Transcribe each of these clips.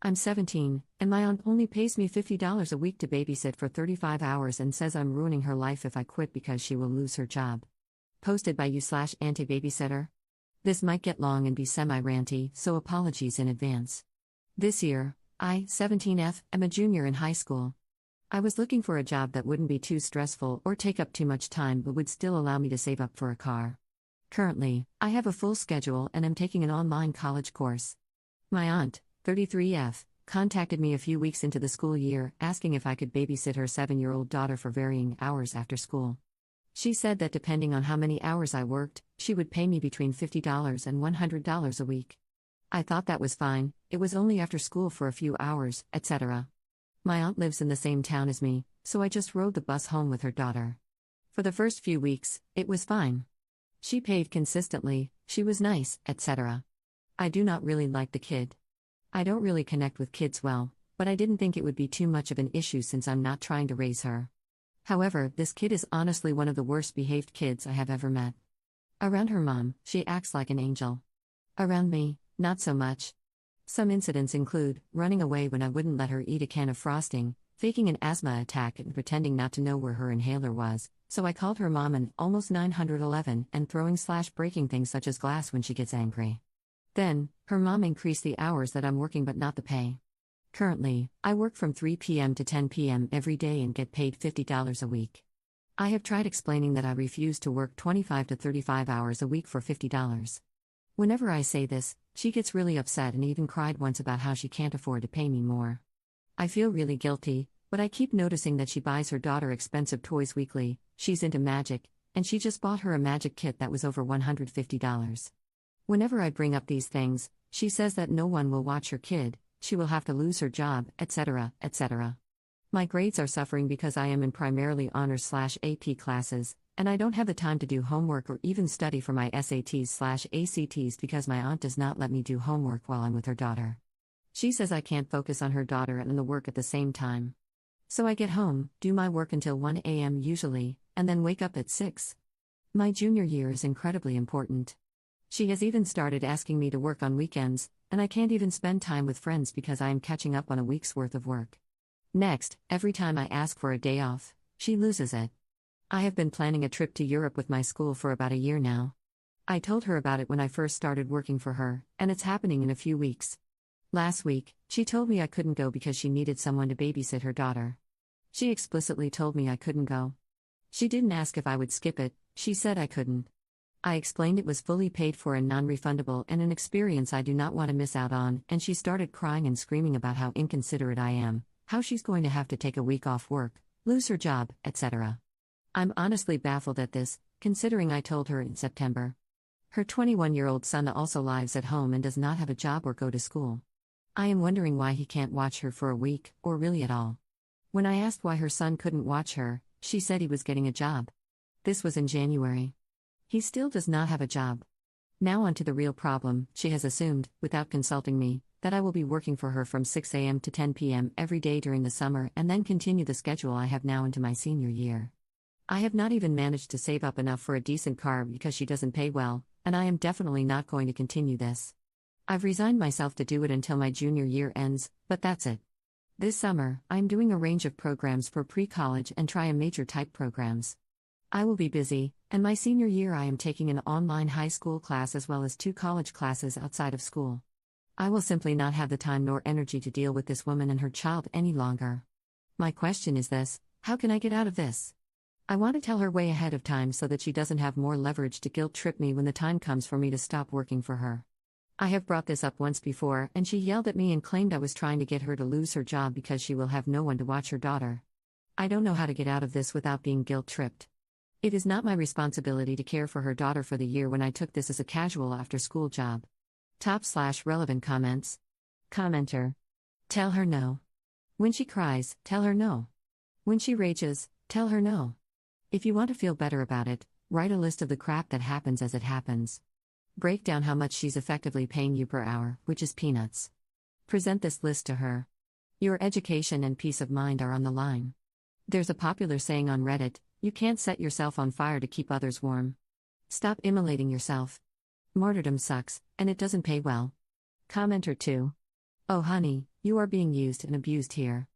I'm 17, and my aunt only pays me $50 a week to babysit for 35 hours and says I'm ruining her life if I quit because she will lose her job. Posted by you/anti-babysitter. This might get long and be semi-ranty, so apologies in advance. This year, I, 17F, am a junior in high school. I was looking for a job that wouldn't be too stressful or take up too much time but would still allow me to save up for a car. Currently, I have a full schedule and am taking an online college course. My aunt, 33F, contacted me a few weeks into the school year asking if I could babysit her 7-year-old daughter for varying hours after school. She said that depending on how many hours I worked, she would pay me between $50 and $100 a week. I thought that was fine, it was only after school for a few hours, etc. My aunt lives in the same town as me, so I just rode the bus home with her daughter. For the first few weeks, it was fine. She paid consistently, she was nice, etc. I do not really like the kid. I don't really connect with kids well, but I didn't think it would be too much of an issue since I'm not trying to raise her. However, this kid is honestly one of the worst behaved kids I have ever met. Around her mom, she acts like an angel. Around me, not so much. Some incidents include running away when I wouldn't let her eat a can of frosting, faking an asthma attack and pretending not to know where her inhaler was, so I called her mom an almost 911 and throwing/breaking things such as glass when she gets angry. Then, her mom increased the hours that I'm working but not the pay. Currently, I work from 3 p.m. to 10 p.m. every day and get paid $50 a week. I have tried explaining that I refuse to work 25 to 35 hours a week for $50. Whenever I say this, she gets really upset and even cried once about how she can't afford to pay me more. I feel really guilty, but I keep noticing that she buys her daughter expensive toys weekly, she's into magic, and she just bought her a magic kit that was over $150. Whenever I bring up these things, she says that no one will watch her kid, she will have to lose her job, etc., etc. My grades are suffering because I am in primarily honors/AP classes, and I don't have the time to do homework or even study for my SATs/ACTs because my aunt does not let me do homework while I'm with her daughter. She says I can't focus on her daughter and the work at the same time. So I get home, do my work until 1 a.m. usually, and then wake up at 6. My junior year is incredibly important. She has even started asking me to work on weekends, and I can't even spend time with friends because I am catching up on a week's worth of work. Next, every time I ask for a day off, she loses it. I have been planning a trip to Europe with my school for about a year now. I told her about it when I first started working for her, and it's happening in a few weeks. Last week, she told me I couldn't go because she needed someone to babysit her daughter. She explicitly told me I couldn't go. She didn't ask if I would skip it, she said I couldn't. I explained it was fully paid for and non-refundable and an experience I do not want to miss out on, and she started crying and screaming about how inconsiderate I am, how she's going to have to take a week off work, lose her job, etc. I'm honestly baffled at this, considering I told her in September. Her 21-year-old son also lives at home and does not have a job or go to school. I am wondering why he can't watch her for a week, or really at all. When I asked why her son couldn't watch her, she said he was getting a job. This was in January. He still does not have a job. Now on to the real problem. She has assumed, without consulting me, that I will be working for her from 6 a.m. to 10 p.m. every day during the summer and then continue the schedule I have now into my senior year. I have not even managed to save up enough for a decent car because she doesn't pay well, and I am definitely not going to continue this. I've resigned myself to do it until my junior year ends, but that's it. This summer, I'm doing a range of programs for pre-college and major type programs. I will be busy, and my senior year I am taking an online high school class as well as 2 college classes outside of school. I will simply not have the time nor energy to deal with this woman and her child any longer. My question is this: how can I get out of this? I want to tell her way ahead of time so that she doesn't have more leverage to guilt trip me when the time comes for me to stop working for her. I have brought this up once before and she yelled at me and claimed I was trying to get her to lose her job because she will have no one to watch her daughter. I don't know how to get out of this without being guilt tripped. It is not my responsibility to care for her daughter for the year when I took this as a casual after-school job. Top/relevant comments. Commenter. Tell her no. When she cries, tell her no. When she rages, tell her no. If you want to feel better about it, write a list of the crap that happens as it happens. Break down how much she's effectively paying you per hour, which is peanuts. Present this list to her. Your education and peace of mind are on the line. There's a popular saying on Reddit: you can't set yourself on fire to keep others warm. Stop immolating yourself. Martyrdom sucks, and it doesn't pay well. Commenter 2. Oh, honey, you are being used and abused here.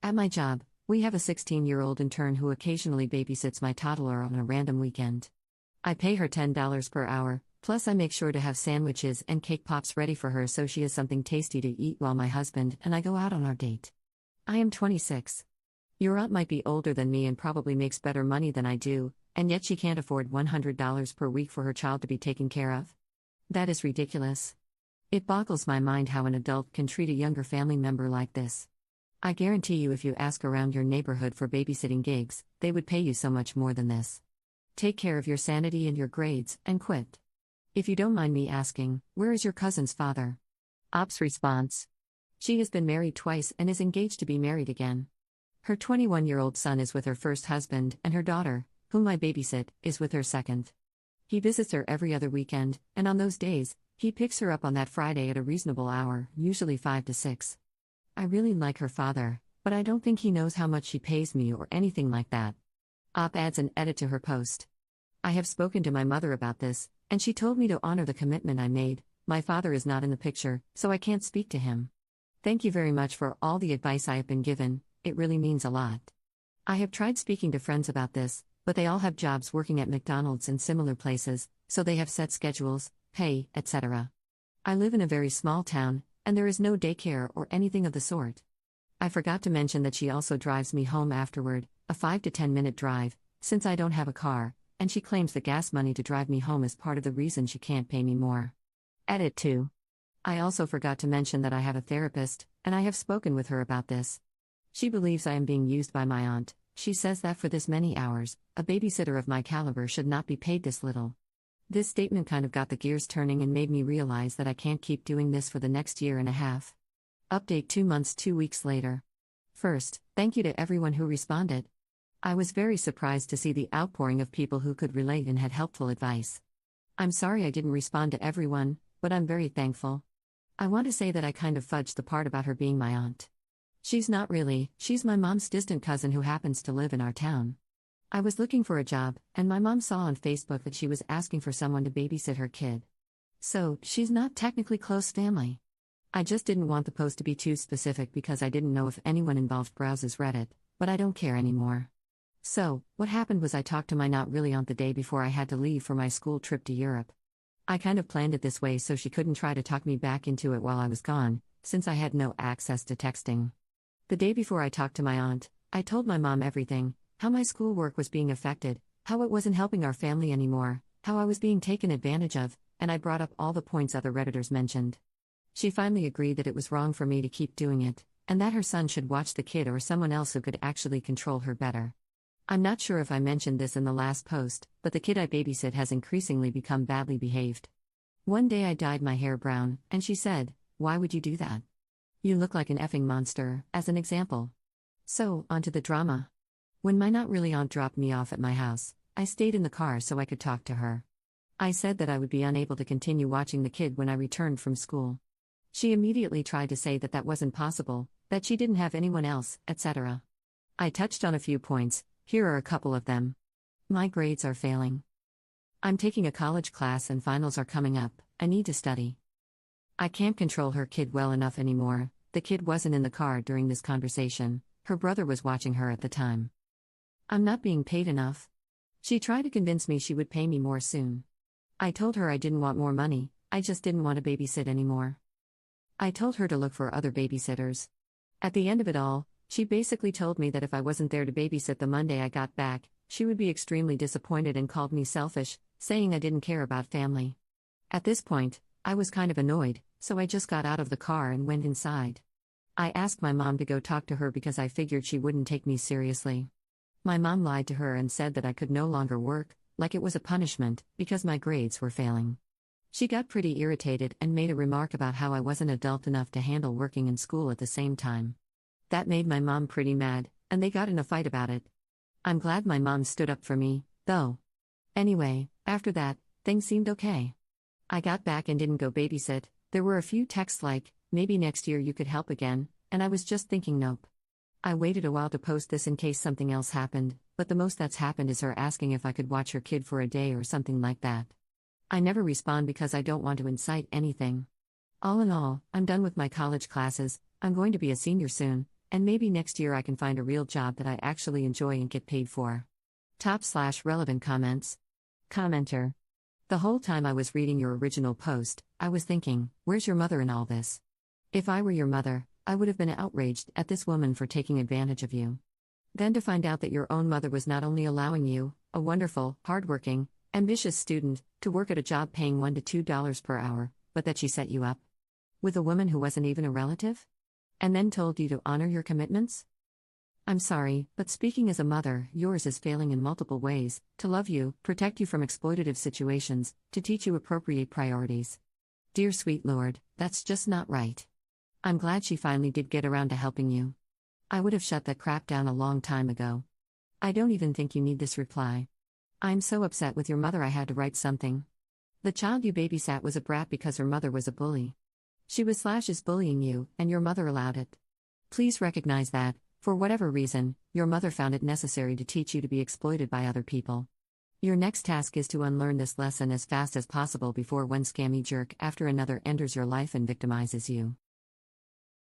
At my job, we have a 16-year-old intern who occasionally babysits my toddler on a random weekend. I pay her $10 per hour, plus I make sure to have sandwiches and cake pops ready for her so she has something tasty to eat while my husband and I go out on our date. I am 26. Your aunt might be older than me and probably makes better money than I do, and yet she can't afford $100 per week for her child to be taken care of? That is ridiculous. It boggles my mind how an adult can treat a younger family member like this. I guarantee you if you ask around your neighborhood for babysitting gigs, they would pay you so much more than this. Take care of your sanity and your grades, and quit. If you don't mind me asking, where is your cousin's father? Ops response. She has been married twice and is engaged to be married again. Her 21-year-old son is with her first husband, and her daughter, whom I babysit, is with her second. He visits her every other weekend, and on those days, he picks her up on that Friday at a reasonable hour, usually 5 to 6. I really like her father, but I don't think he knows how much she pays me or anything like that. Op adds an edit to her post. I have spoken to my mother about this, and she told me to honor the commitment I made. My father is not in the picture, so I can't speak to him. Thank you very much for all the advice I have been given, it really means a lot. I have tried speaking to friends about this, but they all have jobs working at McDonald's and similar places, so they have set schedules, pay, etc. I live in a very small town, and there is no daycare or anything of the sort. I forgot to mention that she also drives me home afterward, a 5 to 10 minute drive, since I don't have a car, and she claims the gas money to drive me home is part of the reason she can't pay me more. Edit 2. I also forgot to mention that I have a therapist, and I have spoken with her about this. She believes I am being used by my aunt. She says that for this many hours, a babysitter of my caliber should not be paid this little. This statement kind of got the gears turning and made me realize that I can't keep doing this for the next year and a half. Update 2 months 2 weeks later. First, thank you to everyone who responded. I was very surprised to see the outpouring of people who could relate and had helpful advice. I'm sorry I didn't respond to everyone, but I'm very thankful. I want to say that I kind of fudged the part about her being my aunt. She's not really, she's my mom's distant cousin who happens to live in our town. I was looking for a job, and my mom saw on Facebook that she was asking for someone to babysit her kid. So, she's not technically close family. I just didn't want the post to be too specific because I didn't know if anyone involved browses Reddit, but I don't care anymore. So, what happened was I talked to my not really aunt the day before I had to leave for my school trip to Europe. I kind of planned it this way so she couldn't try to talk me back into it while I was gone, since I had no access to texting. The day before I talked to my aunt, I told my mom everything. How my schoolwork was being affected, how it wasn't helping our family anymore, how I was being taken advantage of, and I brought up all the points other Redditors mentioned. She finally agreed that it was wrong for me to keep doing it, and that her son should watch the kid or someone else who could actually control her better. I'm not sure if I mentioned this in the last post, but the kid I babysit has increasingly become badly behaved. One day I dyed my hair brown, and she said, "Why would you do that? You look like an effing monster," as an example. So, onto the drama. When my not really aunt dropped me off at my house, I stayed in the car so I could talk to her. I said that I would be unable to continue watching the kid when I returned from school. She immediately tried to say that that wasn't possible, that she didn't have anyone else, etc. I touched on a few points, here are a couple of them. My grades are failing. I'm taking a college class and finals are coming up, I need to study. I can't control her kid well enough anymore, the kid wasn't in the car during this conversation, her brother was watching her at the time. I'm not being paid enough. She tried to convince me she would pay me more soon. I told her I didn't want more money, I just didn't want to babysit anymore. I told her to look for other babysitters. At the end of it all, she basically told me that if I wasn't there to babysit the Monday I got back, she would be extremely disappointed and called me selfish, saying I didn't care about family. At this point, I was kind of annoyed, so I just got out of the car and went inside. I asked my mom to go talk to her because I figured she wouldn't take me seriously. My mom lied to her and said that I could no longer work, like it was a punishment, because my grades were failing. She got pretty irritated and made a remark about how I wasn't adult enough to handle working and school at the same time. That made my mom pretty mad, and they got in a fight about it. I'm glad my mom stood up for me, though. Anyway, after that, things seemed okay. I got back and didn't go babysit. There were a few texts like, "Maybe next year you could help again," and I was just thinking nope. I waited a while to post this in case something else happened, but the most that's happened is her asking if I could watch her kid for a day or something like that. I never respond because I don't want to incite anything. All in all, I'm done with my college classes, I'm going to be a senior soon, and maybe next year I can find a real job that I actually enjoy and get paid for. Top/relevant comments. Commenter. The whole time I was reading your original post, I was thinking, where's your mother in all this? If I were your mother, I would have been outraged at this woman for taking advantage of you. Then to find out that your own mother was not only allowing you, a wonderful, hardworking, ambitious student, to work at a job paying $1 to $2 per hour, but that she set you up with a woman who wasn't even a relative? And then told you to honor your commitments? I'm sorry, but speaking as a mother, yours is failing in multiple ways: to love you, protect you from exploitative situations, to teach you appropriate priorities. Dear sweet Lord, that's just not right. I'm glad she finally did get around to helping you. I would have shut that crap down a long time ago. I don't even think you need this reply. I'm so upset with your mother I had to write something. The child you babysat was a brat because her mother was a bully. She was/is bullying you, and your mother allowed it. Please recognize that, for whatever reason, your mother found it necessary to teach you to be exploited by other people. Your next task is to unlearn this lesson as fast as possible before one scammy jerk after another enters your life and victimizes you.